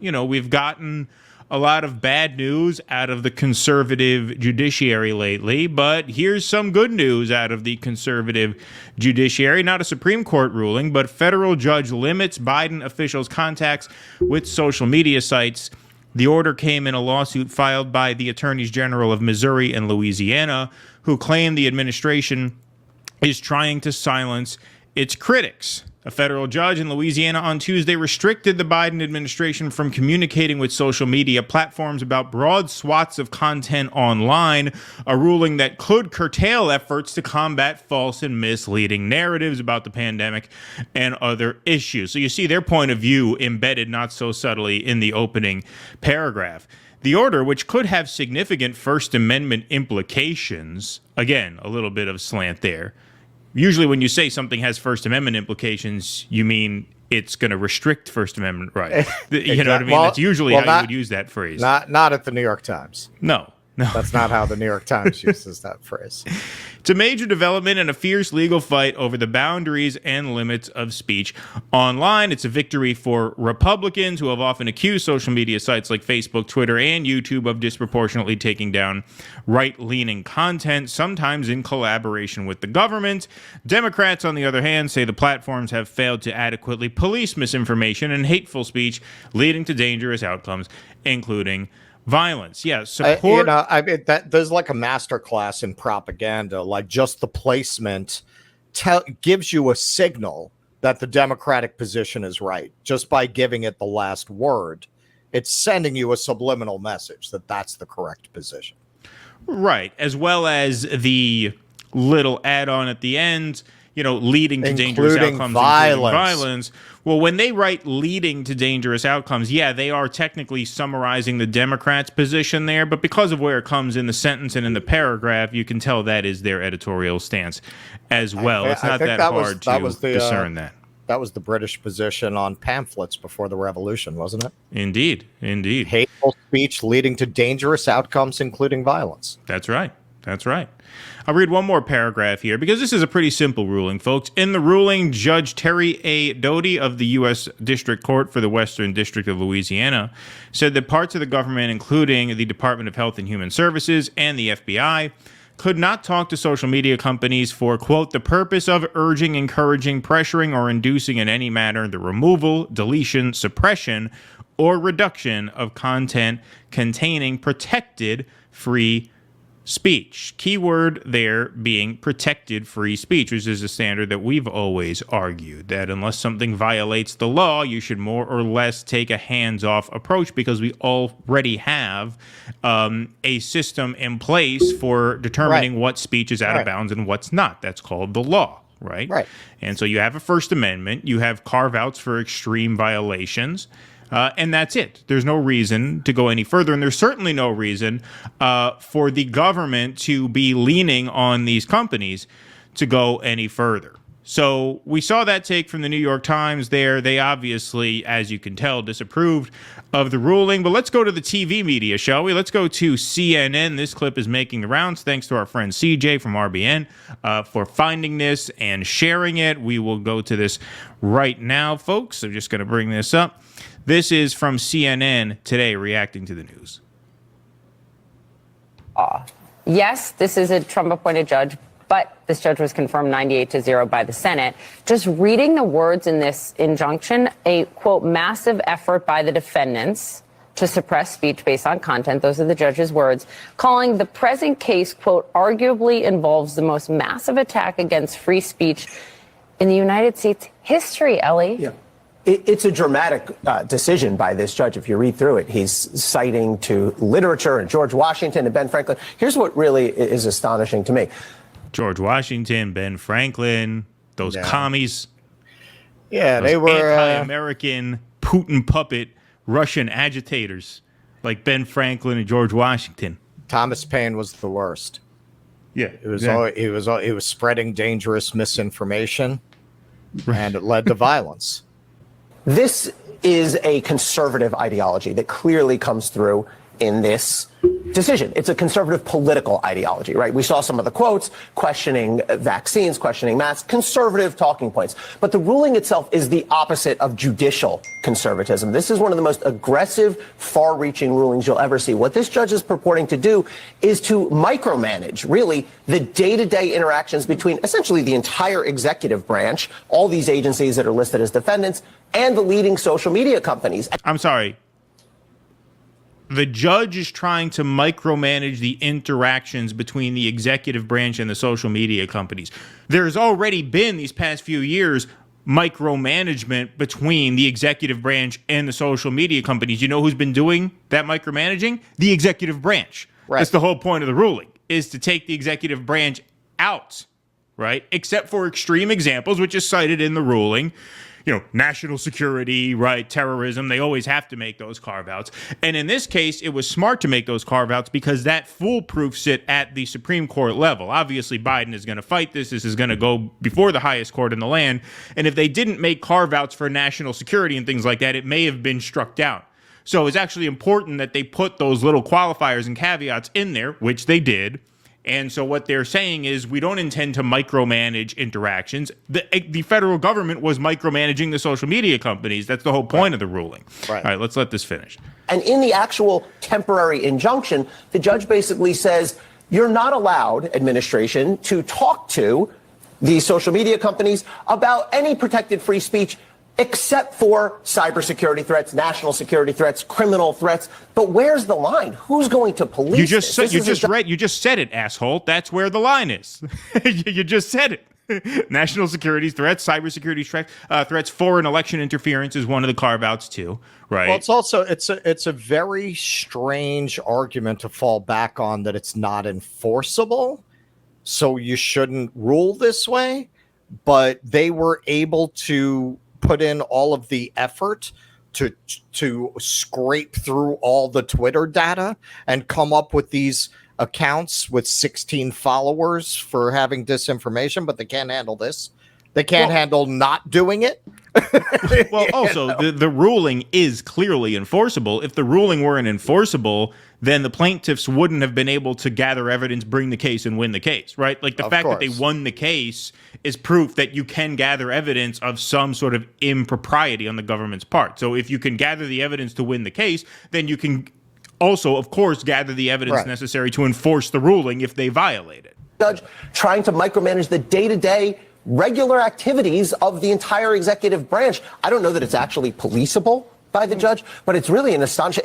we've gotten a lot of bad news out of the conservative judiciary lately, but here's some good news out of the conservative judiciary. Not a Supreme Court ruling, but federal judge limits Biden officials' contacts with social media sites. The order came in a lawsuit filed by the attorneys general of Missouri and Louisiana, who claim the administration is trying to silence its critics. A federal judge in Louisiana on Tuesday restricted the Biden administration from communicating with social media platforms about broad swaths of content online, a ruling that could curtail efforts to combat false and misleading narratives about the pandemic and other issues. So you see their point of view embedded not so subtly in the opening paragraph. The order, which could have significant First Amendment implications, again, a little bit of slant there. Usually when you say something has First Amendment implications, you mean it's going to restrict First Amendment rights. You know what I mean? That's usually how you would use that phrase. Not at the New York Times. No. That's not how the New York Times uses that phrase. It's a major development and a fierce legal fight over the boundaries and limits of speech online. It's a victory for Republicans who have often accused social media sites like Facebook, Twitter, and YouTube of disproportionately taking down right-leaning content, sometimes in collaboration with the government. Democrats, on the other hand, say the platforms have failed to adequately police misinformation and hateful speech, leading to dangerous outcomes, including violence. Yeah, support. There's like a master class in propaganda. Like just the placement gives you a signal that the Democratic position is right. Just by giving it the last word, it's sending you a subliminal message that that's the correct position. Right, as well as the little add-on at the end, leading to dangerous outcomes, including violence. Well, when they write leading to dangerous outcomes, yeah, they are technically summarizing the Democrats' position there, but because of where it comes in the sentence and in the paragraph, you can tell that is their editorial stance as well. It's not that hard to discern that. That was the British position on pamphlets before the revolution, wasn't it? Indeed. Hateful speech leading to dangerous outcomes, including violence. That's right. I'll read one more paragraph here because this is a pretty simple ruling, folks. In the ruling, Judge Terry A. Doty of the U.S. District Court for the Western District of Louisiana said that parts of the government, including the Department of Health and Human Services and the FBI, could not talk to social media companies for, quote, the purpose of urging, encouraging, pressuring, or inducing in any manner the removal, deletion, suppression, or reduction of content containing protected free speech. Keyword there being protected free speech, which is a standard that we've always argued that unless something violates the law, you should more or less take a hands-off approach because we already have a system in place for determining what speech is out of bounds and what's not. That's called the law, right? And so you have a First Amendment, you have carve-outs for extreme violations, and that's it. There's no reason to go any further, and there's certainly no reason for the government to be leaning on these companies to go any further. So we saw that take from the New York Times there. They obviously, as you can tell, disapproved of the ruling. But let's go to the TV media, shall we? Let's go to CNN. This clip is making the rounds. Thanks to our friend CJ from RBN for finding this and sharing it. We will go to this right now, folks. I'm just going to bring this up. This is from CNN today, reacting to the news. Yes, this is a Trump-appointed judge, but this judge was confirmed 98-0 by the Senate. Just reading the words in this injunction, a, quote, massive effort by the defendants to suppress speech based on content, those are the judge's words, calling the present case, quote, arguably involves the most massive attack against free speech in the United States history, Ellie. Yeah. It's a dramatic decision by this judge. If you read through it, he's citing to literature and George Washington and Ben Franklin. Here's what really is astonishing to me. George Washington, Ben Franklin, those commies. Yeah, they were anti-American Putin puppet Russian agitators like Ben Franklin and George Washington. Thomas Paine was the worst. Yeah, it was spreading dangerous misinformation, and it led to violence. This is a conservative ideology that clearly comes through in this decision. It's a conservative political ideology, right? We saw some of the quotes questioning vaccines, questioning masks, conservative talking points. But the ruling itself is the opposite of judicial conservatism. This is one of the most aggressive, far-reaching rulings you'll ever see. What this judge is purporting to do is to micromanage, really, the day-to-day interactions between essentially the entire executive branch, all these agencies that are listed as defendants, and the leading social media companies. I'm sorry. The judge is trying to micromanage the interactions between the executive branch and the social media companies. There's already been, these past few years, micromanagement between the executive branch and the social media companies. You know who's been doing that micromanaging? The executive branch. Right. That's the whole point of the ruling, is to take the executive branch out, right? Except for extreme examples, which is cited in the ruling. You know, national security, right, terrorism, they always have to make those carve-outs. And in this case, it was smart to make those carve-outs because that foolproofs it at the Supreme Court level. Obviously, Biden is going to fight this. This is going to go before the highest court in the land. And if they didn't make carve-outs for national security and things like that, it may have been struck down. So it's actually important that they put those little qualifiers and caveats in there, which they did. And so what they're saying is we don't intend to micromanage interactions. The federal government was micromanaging the social media companies. That's the whole point of the ruling. Right. All right, let's let this finish. And in the actual temporary injunction, the judge basically says you're not allowed, administration, to talk to these social media companies about any protected free speech except for cybersecurity threats, national security threats, criminal threats. But where's the line? Who's going to police You just this? you just said it, asshole. That's where the line is. You just said it. National security threats, cybersecurity threats, foreign election interference is one of the carve-outs too, right? Well, it's also it's a very strange argument to fall back on that it's not enforceable, so you shouldn't rule this way. But they were able to put in all of the effort to scrape through all the Twitter data and come up with these accounts with 16 followers for having disinformation, but they can't handle this. They can't handle not doing it. Well, also, the ruling is clearly enforceable. If the ruling weren't enforceable, then the plaintiffs wouldn't have been able to gather evidence, bring the case, and win the case, right? Like the fact that they won the case is proof that you can gather evidence of some sort of impropriety on the government's part. So if you can gather the evidence to win the case, then you can also, of course, gather the evidence necessary to enforce the ruling if they violate it. Judge trying to micromanage the day-to-day regular activities of the entire executive branch. I don't know that it's actually policeable by the judge, but it's really an astonishing.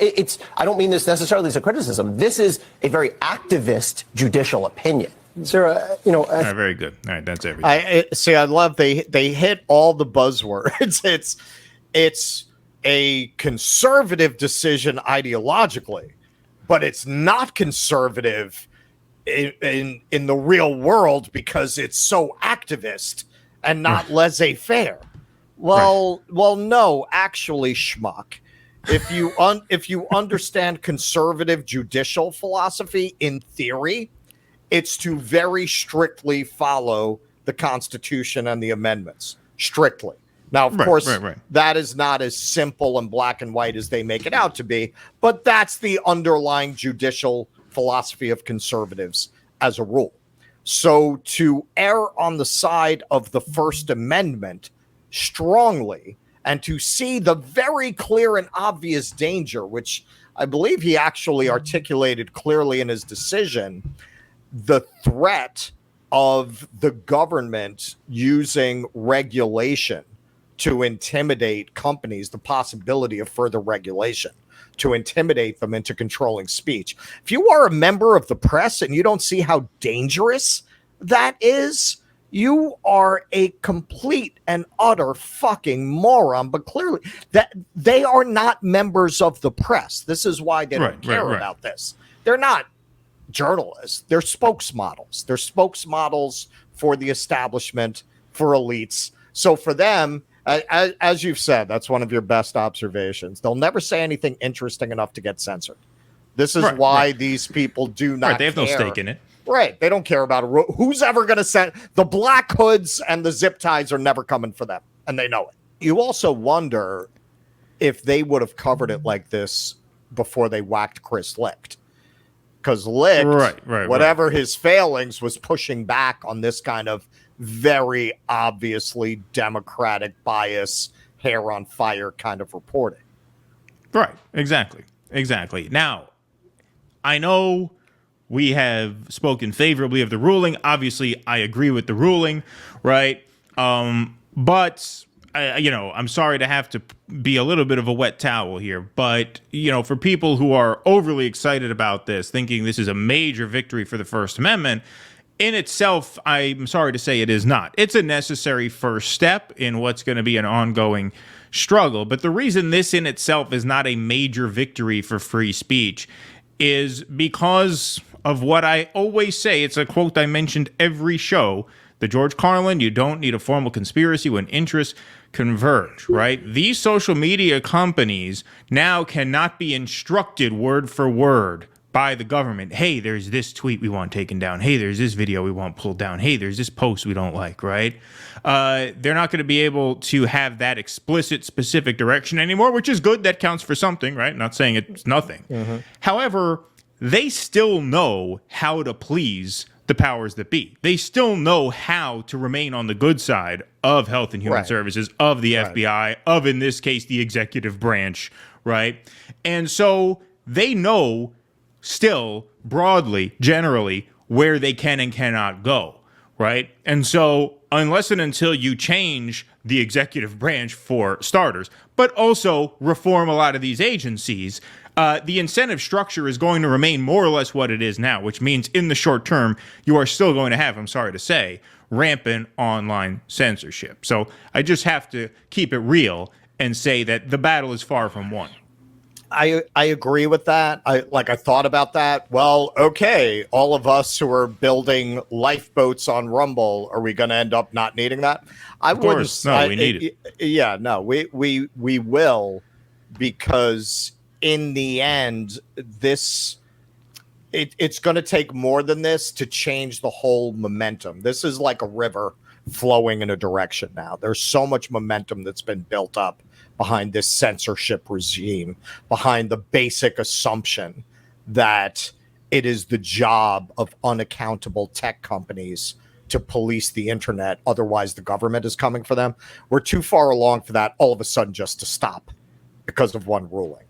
I don't mean this necessarily as a criticism. This is a very activist judicial opinion. Sarah, All right, very good. All right, that's everything. I love they hit all the buzzwords. It's a conservative decision ideologically, but it's not conservative in the real world because it's so activist and not laissez-faire. Well, no, actually, schmuck. If you understand conservative judicial philosophy in theory, it's to very strictly follow the Constitution and the amendments. Strictly. Now, of course, that is not as simple and black and white as they make it out to be, but that's the underlying judicial philosophy of conservatives as a rule. So to err on the side of the First Amendment strongly and to see the very clear and obvious danger, which I believe he actually articulated clearly in his decision, the threat of the government using regulation to intimidate companies, the possibility of further regulation to intimidate them into controlling speech. If you are a member of the press and you don't see how dangerous that is, you are a complete and utter fucking moron. But clearly that they are not members of the press. This is why they don't care about this. They're not journalists. They're spokesmodels. They're spokesmodels for the establishment, for elites. So for them, as you've said, that's one of your best observations. They'll never say anything interesting enough to get censored. This is why these people do not They have care. no stake in it. Right. They don't care about who's ever going to send. The black hoods and the zip ties are never coming for them, and they know it. You also wonder if they would have covered it like this before they whacked Chris Licht. Because Licht, whatever his failings, was pushing back on this kind of very obviously Democratic bias, hair on fire kind of reporting. Right. Exactly. Now, I know we have spoken favorably of the ruling. Obviously, I agree with the ruling, right? But I'm sorry to have to be a little bit of a wet towel here, but for people who are overly excited about this, thinking this is a major victory for the First Amendment, in itself, I'm sorry to say it is not. It's a necessary first step in what's going to be an ongoing struggle. But the reason this in itself is not a major victory for free speech is because of what I always say. It's a quote I mentioned every show. The George Carlin, you don't need a formal conspiracy when interests converge, right? These social media companies now cannot be instructed word for word by the government. Hey, there's this tweet we want taken down. Hey, there's this video we want pulled down. Hey, there's this post we don't like, right? They're not going to be able to have that explicit, specific direction anymore, which is good. That counts for something, right? Not saying it's nothing. Mm-hmm. However, they still know how to please the powers that be. They still know how to remain on the good side of Health and Human Services, of the FBI, of, in this case, the executive branch, right? And so they know still broadly, generally, where they can and cannot go, right? And so unless and until you change the executive branch for starters, but also reform a lot of these agencies, the incentive structure is going to remain more or less what it is now, which means in the short term, you are still going to have, I'm sorry to say, rampant online censorship. So I just have to keep it real and say that the battle is far from won. I agree with that. I thought about that. Well, okay, all of us who are building lifeboats on Rumble, are we going to end up not needing that? Of course, no, we need it. Yeah, no, we will, because in the end, it's going to take more than this to change the whole momentum. This is like a river flowing in a direction now. There's so much momentum that's been built up behind this censorship regime, behind the basic assumption that it is the job of unaccountable tech companies to police the internet. Otherwise, the government is coming for them. We're too far along for that all of a sudden just to stop because of one ruling.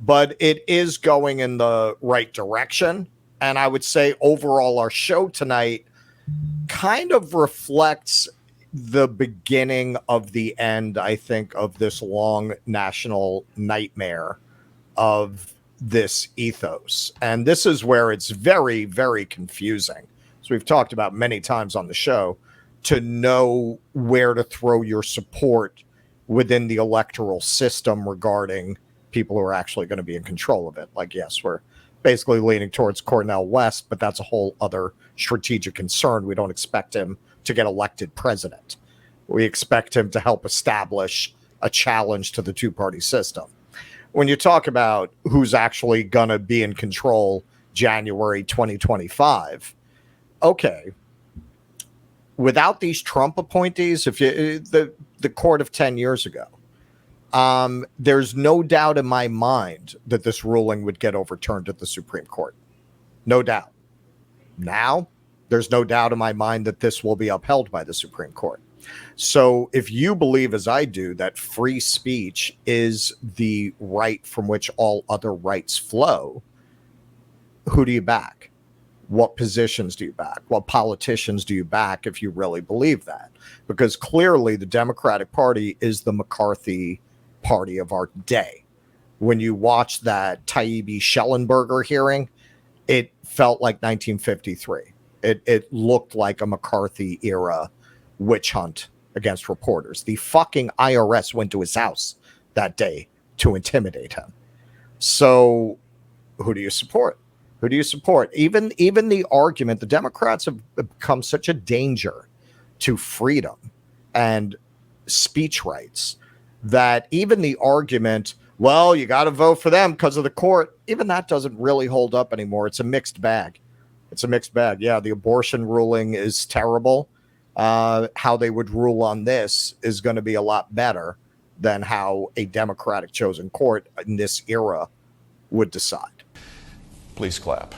But it is going in the right direction. And I would say overall, our show tonight kind of reflects the beginning of the end, I think, of this long national nightmare of this ethos. And this is where it's very, very confusing. So we've talked about many times on the show, to know where to throw your support within the electoral system regarding people who are actually going to be in control of it. Like, yes, we're basically leaning towards Cornel West, but that's a whole other strategic concern. We don't expect him to get elected president. We expect him to help establish a challenge to the two-party system. When you talk about who's actually going to be in control January 2025, okay, without these Trump appointees, if you the court of 10 years ago, there's no doubt in my mind that this ruling would get overturned at the Supreme Court. No doubt. Now, there's no doubt in my mind that this will be upheld by the Supreme Court. So if you believe, as I do, that free speech is the right from which all other rights flow, who do you back? What positions do you back? What politicians do you back if you really believe that? Because clearly the Democratic Party is the McCarthy party of our day. When you watch that Taibbi Schellenberger hearing, it felt like 1953. It looked like a McCarthy era witch hunt against reporters. The fucking IRS went to his house that day to intimidate him. So who do you support? Who do you support? Even the argument, the Democrats have become such a danger to freedom and speech rights that even the argument, well, you got to vote for them because of the court, even that doesn't really hold up anymore. It's a mixed bag. It's a mixed bag. Yeah, the abortion ruling is terrible. How they would rule on this is going to be a lot better than how a Democratic chosen court in this era would decide. Please clap.